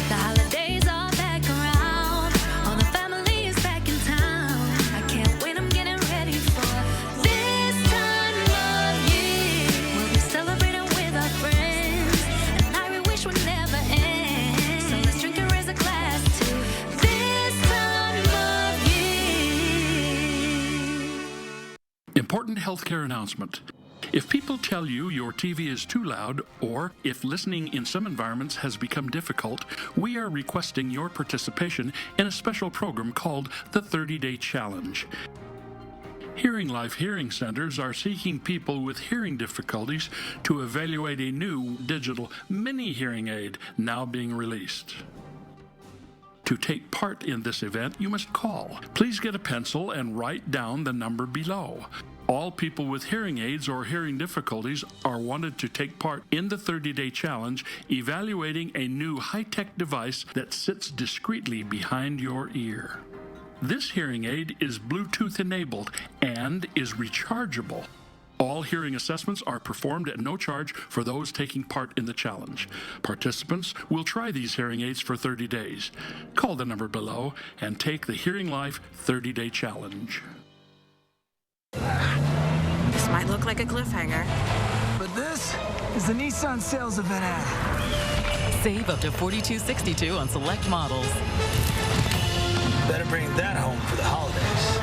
The holidays are back around. All the family is back in town. I can't wait, I'm getting ready for this time of year. We'll be celebrating with our friends, and I wish would never end. So let's drink and raise a glass to this time of year. Important healthcare announcement. If people tell you your TV is too loud, or if listening in some environments has become difficult, we are requesting your participation in a special program called the 30-Day Challenge. Hearing Life Hearing Centers are seeking people with hearing difficulties to evaluate a new digital mini hearing aid now being released. To take part in this event, you must call. Please get a pencil and write down the number below. All people with hearing aids or hearing difficulties are wanted to take part in the 30-Day Challenge, evaluating a new high-tech device that sits discreetly behind your ear. This hearing aid is Bluetooth enabled and is rechargeable. All hearing assessments are performed at no charge for those taking part in the challenge. Participants will try these hearing aids for 30 days. Call the number below and take the Hearing Life 30-Day Challenge. This might look like a cliffhanger. But this is the Nissan sales event ad. Save up to $42.62 on select models. Better bring that home for the holidays.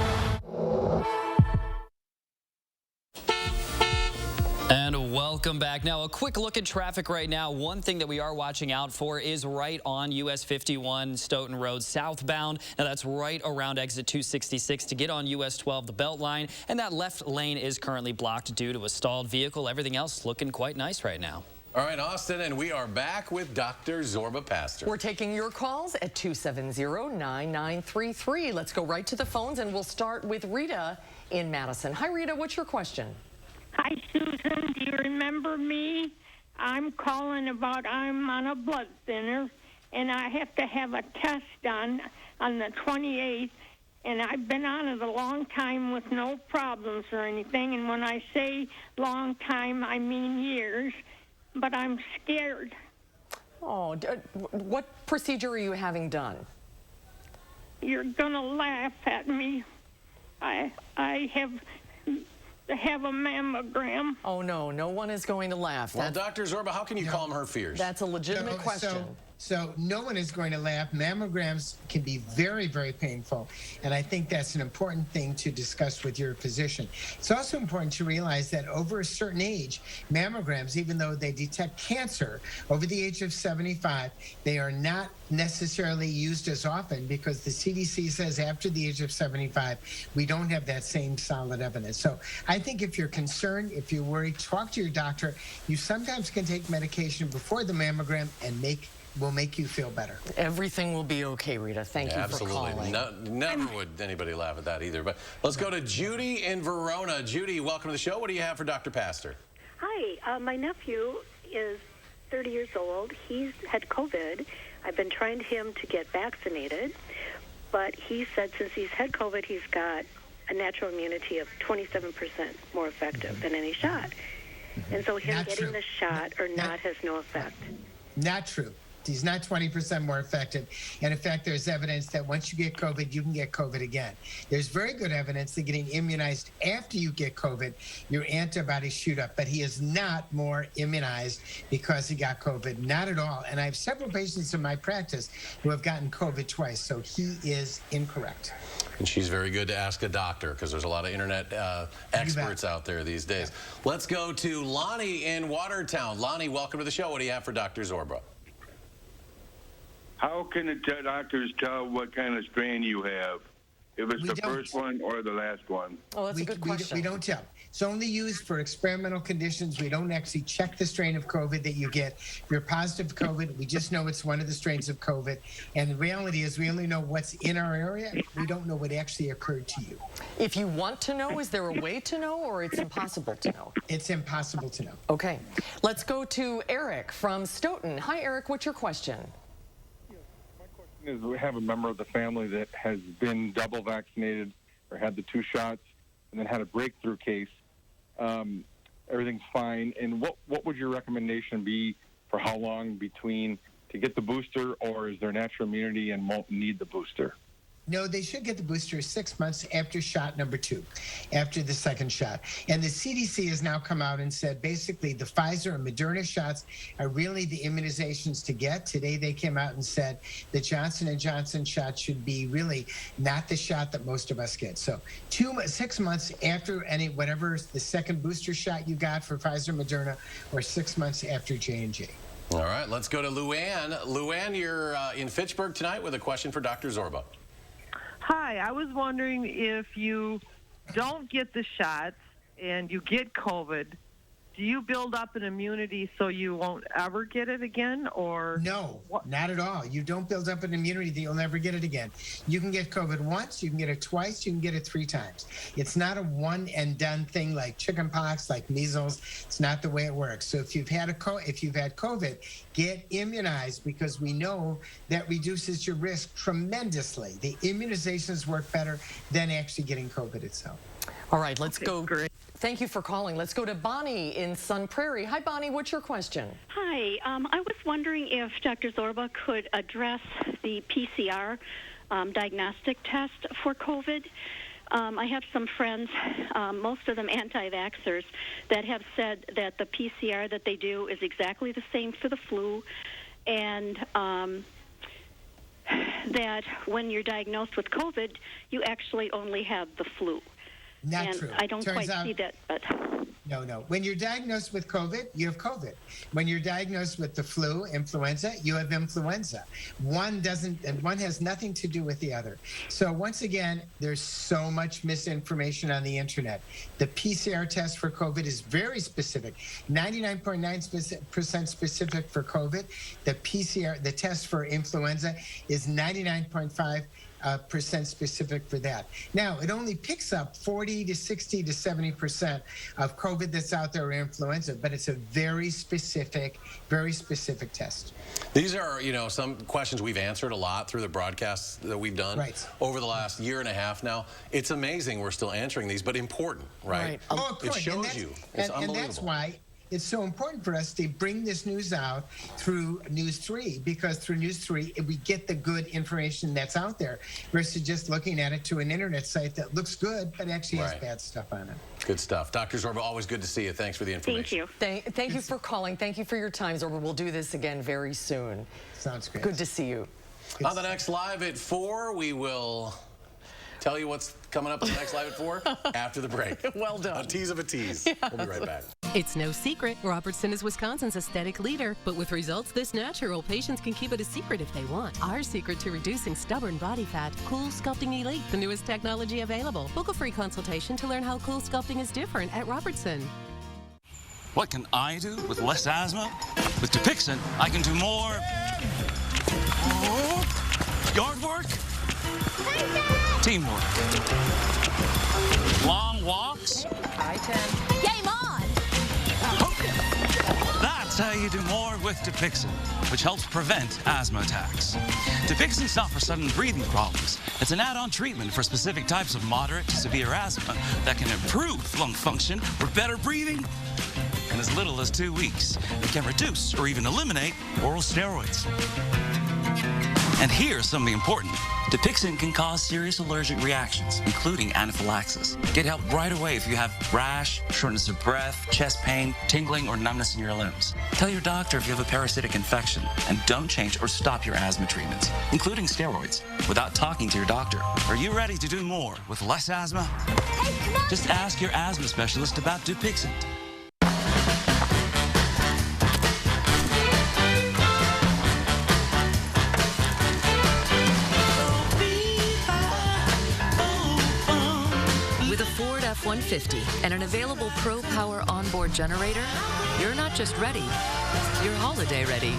And welcome back. Now, a quick look at traffic right now. One thing that we are watching out for is right on US 51 Stoughton Road southbound. Now, that's right around exit 266 to get on US 12, the Beltline. And that left lane is currently blocked due to a stalled vehicle. Everything else looking quite nice right now. All right, Austin, and we are back with Dr. Zorba Pastor. We're taking your calls at 270-9933. Let's go right to the phones, and we'll start with Rita in Madison. Hi, Rita. What's your question? Hi, Susan. Do you remember me? I'm calling about I'm on a blood thinner, and I have to have a test done on the 28th, and I've been on it a long time with no problems or anything, and when I say long time, I mean years, but I'm scared. Oh, what procedure are you having done? You're going to laugh at me. I have a mammogram. Oh, no. No one is going to laugh. Well, Dr. Zorba, how can you calm her fears? That's a legitimate question. So no one is going to laugh. Mammograms can be very, very painful. And I think that's an important thing to discuss with your physician. It's also important to realize that over a certain age, mammograms, even though they detect cancer over the age of 75, they are not necessarily used as often because the CDC says after the age of 75, we don't have that same solid evidence. So I think if you're concerned, if you're worried, talk to your doctor. You sometimes can take medication before the mammogram and will make you feel better. Everything will be okay, Rita. Thank you for calling. Never would anybody laugh at that either. But let's go to Judy in Verona. Judy, welcome to the show. What do you have for Dr. Pastor? Hi, my nephew is 30 years old. He's had COVID. I've been trying him to get vaccinated, but he said since he's had COVID, he's got a natural immunity of 27% more effective than any shot. And so him getting the shot or not has no effect. Not true. He's not 20% more effective. And in fact, there's evidence that once you get COVID, you can get COVID again. There's very good evidence that getting immunized after you get COVID, your antibodies shoot up. But he is not more immunized because he got COVID. Not at all. And I have several patients in my practice who have gotten COVID twice. So he is incorrect. And she's very good to ask a doctor because there's a lot of internet experts out there these days. Yeah. Let's go to Lonnie in Watertown. Lonnie, welcome to the show. What do you have for Dr. Zorba? How can the doctors tell what kind of strain you have? If it's the first one or the last one? Oh, that's a good question. We don't tell. It's only used for experimental conditions. We don't actually check the strain of COVID that you get. If you're positive for COVID, we just know it's one of the strains of COVID. And the reality is we only know what's in our area. We don't know what actually occurred to you. If you want to know, is there a way to know, or it's impossible to know? It's impossible to know. Okay. Let's go to Eric from Stoughton. Hi, Eric. What's your question? Is we have a member of the family that has been double vaccinated or had the 2 shots and then had a breakthrough case. Everything's fine. And what would your recommendation be for how long between to get the booster, or is there natural immunity and won't need the booster? No, they should get the booster 6 months after shot number 2, after the second shot. And the CDC has now come out and said basically the Pfizer and Moderna shots are really the immunizations to get. Today they came out and said the Johnson & Johnson shot should be really not the shot that most of us get. So 6 months after whatever the second booster shot you got for Pfizer, Moderna, or 6 months after J&J. All right, let's go to Luann. Luann, you're in Fitchburg tonight with a question for Dr. Zorba. Hi, I was wondering if you don't get the shots and you get COVID, do you build up an immunity so you won't ever get it again, or? No, not at all. You don't build up an immunity that you'll never get it again. You can get COVID once, you can get it twice, you can get it 3 times. It's not a one and done thing like chickenpox, like measles. It's not the way it works. So if you've had COVID, get immunized, because we know that reduces your risk tremendously. The immunizations work better than actually getting COVID itself. All right, let's go. Great. Thank you for calling. Let's go to Bonnie in Sun Prairie. Hi, Bonnie. What's your question? Hi. I was wondering if Dr. Zorba could address the PCR diagnostic test for COVID. I have some friends, most of them anti-vaxxers, that have said that the PCR that they do is exactly the same for the flu, and that when you're diagnosed with COVID, you actually only have the flu. Not and true. I don't Turns quite out, see that, but... No. When you're diagnosed with COVID, you have COVID. When you're diagnosed with the flu, influenza, you have influenza. One has nothing to do with the other. So once again, there's so much misinformation on the internet. The PCR test for COVID is very specific, 99.9% specific for COVID. The test for influenza is 99.5% specific for that. Now, it only picks up 40 to 60 to 70% of COVID that's out there, or influenza, but it's a very specific test. These are, some questions we've answered a lot through the broadcasts that we've done over the last year and a half now. It's amazing we're still answering these, but important, right? Oh, of course. It shows you. It's unbelievable. And that's why it's so important for us to bring this news out through News 3, because through News 3, we get the good information that's out there versus just looking at it to an internet site that looks good but actually has bad stuff on it. Good stuff. Dr. Zorba, always good to see you. Thanks for the information. Thank you. Thank you for calling. Thank you for your time, Zorba. We'll do this again very soon. Sounds great. Good to see you. On the next Live at 4, we will tell you what's coming up on the next Live at 4 after the break. Well done. A tease of a tease. Yeah. We'll be right back. It's no secret, Robertson is Wisconsin's aesthetic leader, but with results this natural, patients can keep it a secret if they want. Our secret to reducing stubborn body fat, Cool Sculpting Elite, the newest technology available. Book a free consultation to learn how Cool Sculpting is different at Robertson. What can I do with less asthma? With Dupixent, I can do more yard work, teamwork, long walks. Game on! That's how you do more with Dupixent, which helps prevent asthma attacks. Dupixent's not for sudden breathing problems. It's an add-on treatment for specific types of moderate to severe asthma that can improve lung function for better breathing. And as little as 2 weeks. It can reduce or even eliminate oral steroids. And here's something important. Dupixent can cause serious allergic reactions, including anaphylaxis. Get help right away if you have rash, shortness of breath, chest pain, tingling, or numbness in your limbs. Tell your doctor if you have a parasitic infection, and don't change or stop your asthma treatments, including steroids, without talking to your doctor. Are you ready to do more with less asthma? Hey, just ask your asthma specialist about Dupixent. F-150 and an available Pro Power onboard generator, you're not just ready, you're holiday ready.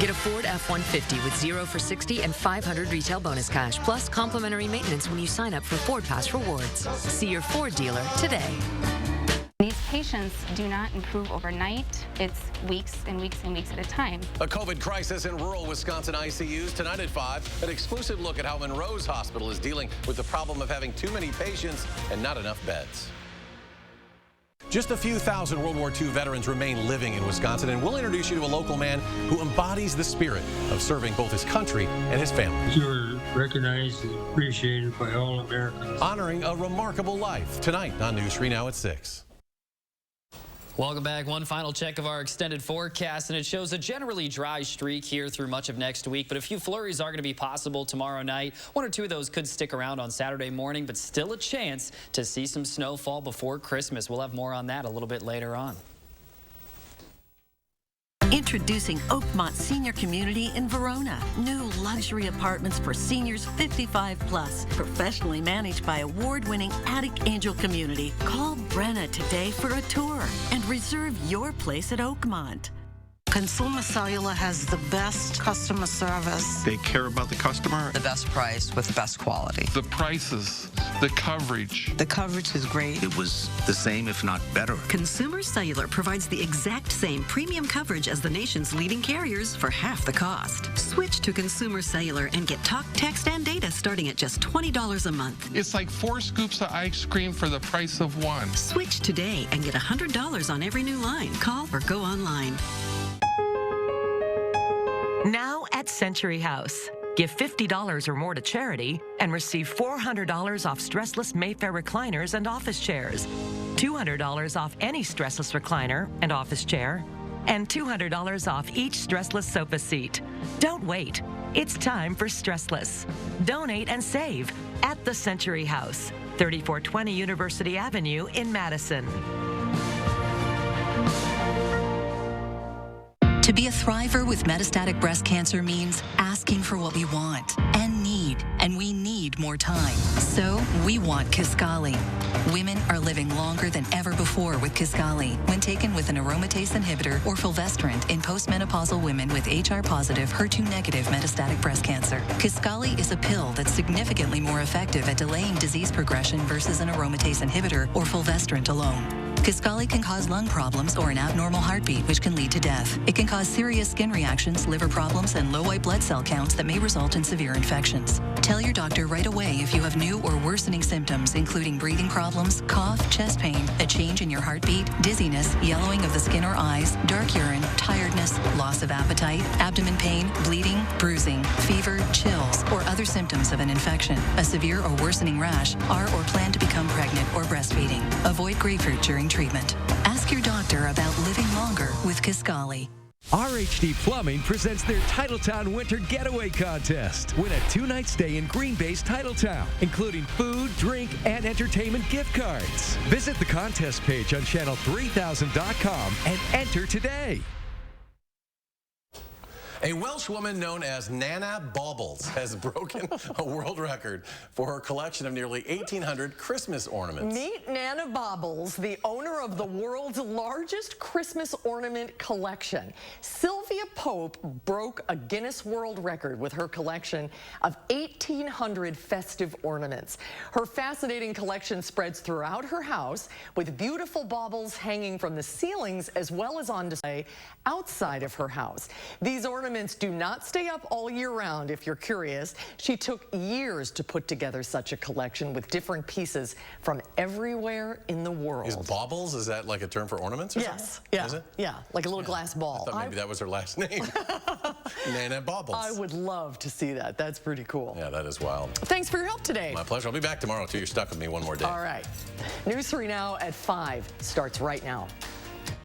Get a Ford F-150 with 0 for 60 and 500 retail bonus cash, plus complimentary maintenance when you sign up for Ford Pass Rewards. See your Ford dealer today. These patients do not improve overnight. It's weeks and weeks and weeks at a time. A COVID crisis in rural Wisconsin ICUs tonight at 5. An exclusive look at how Monroe's hospital is dealing with the problem of having too many patients and not enough beds. Just a few thousand World War II veterans remain living in Wisconsin, and we'll introduce you to a local man who embodies the spirit of serving both his country and his family. You're recognized and appreciated by all Americans. Honoring a remarkable life tonight on News 3 Now at 6. Welcome back. One final check of our extended forecast, and it shows a generally dry streak here through much of next week, but a few flurries are going to be possible tomorrow night. 1 or 2 of those could stick around on Saturday morning, but still a chance to see some snowfall before Christmas. We'll have more on that a little bit later on. Introducing Oakmont Senior Community in Verona. New luxury apartments for seniors 55 plus. Professionally managed by award-winning Attic Angel Community. Call Brenna today for a tour and reserve your place at Oakmont. Consumer Cellular has the best customer service. They care about the customer. The best price with best quality. The prices, the coverage. The coverage is great. It was the same, if not better. Consumer Cellular provides the exact same premium coverage as the nation's leading carriers for half the cost. Switch to Consumer Cellular and get talk, text, and data starting at just $20 a month. It's like 4 scoops of ice cream for the price of 1. Switch today and get $100 on every new line. Call or go online. Now at Century House. Give $50 or more to charity and receive $400 off stressless Mayfair recliners and office chairs, $200 off any stressless recliner and office chair, and $200 off each stressless sofa seat. Don't wait. It's time for stressless. Donate and save at the Century House, 3420 University Avenue in Madison. To be a thriver with metastatic breast cancer means asking for what we want and need, and we need more time. So we want Kisqali. Women are living longer than ever before with Kisqali when taken with an aromatase inhibitor or fulvestrant in postmenopausal women with HR-positive, HER2-negative metastatic breast cancer. Kisqali is a pill that's significantly more effective at delaying disease progression versus an aromatase inhibitor or fulvestrant alone. Kisqali can cause lung problems or an abnormal heartbeat, which can lead to death. It can cause serious skin reactions, liver problems, and low white blood cell counts that may result in severe infections. Tell your doctor right away if you have new or worsening symptoms, including breathing problems, cough, chest pain, a change in your heartbeat, dizziness, yellowing of the skin or eyes, dark urine, tiredness, loss of appetite, abdomen pain, bleeding, bruising, fever, chills, or other symptoms of an infection, a severe or worsening rash, are or plan to become pregnant or breastfeeding. Avoid grapefruit during treatment. Ask your doctor about living longer with Kisqali. RHD Plumbing presents their Titletown Winter Getaway Contest. Win a 2-night stay in Green Bay's Titletown, including food, drink, and entertainment gift cards. Visit the contest page on channel3000.com and enter today. A Welsh woman known as Nana Baubles has broken a world record for her collection of nearly 1,800 Christmas ornaments. Meet Nana Baubles, the owner of the world's largest Christmas ornament collection. Sylvia Pope broke a Guinness World Record with her collection of 1,800 festive ornaments. Her fascinating collection spreads throughout her house, with beautiful baubles hanging from the ceilings as well as on display outside of her house. These ornaments ornaments do not stay up all year round, if you're curious. She took years to put together such a collection with different pieces from everywhere in the world. Is baubles, is that like a term for ornaments or something? Yeah. Is it? Yeah, like a little glass ball. I thought maybe that was her last name. Nana Baubles. I would love to see that. That's pretty cool. Yeah, that is wild. Thanks for your help today. My pleasure. I'll be back tomorrow, too. You're stuck with me one more day. All right. News 3 Now at 5 starts right now.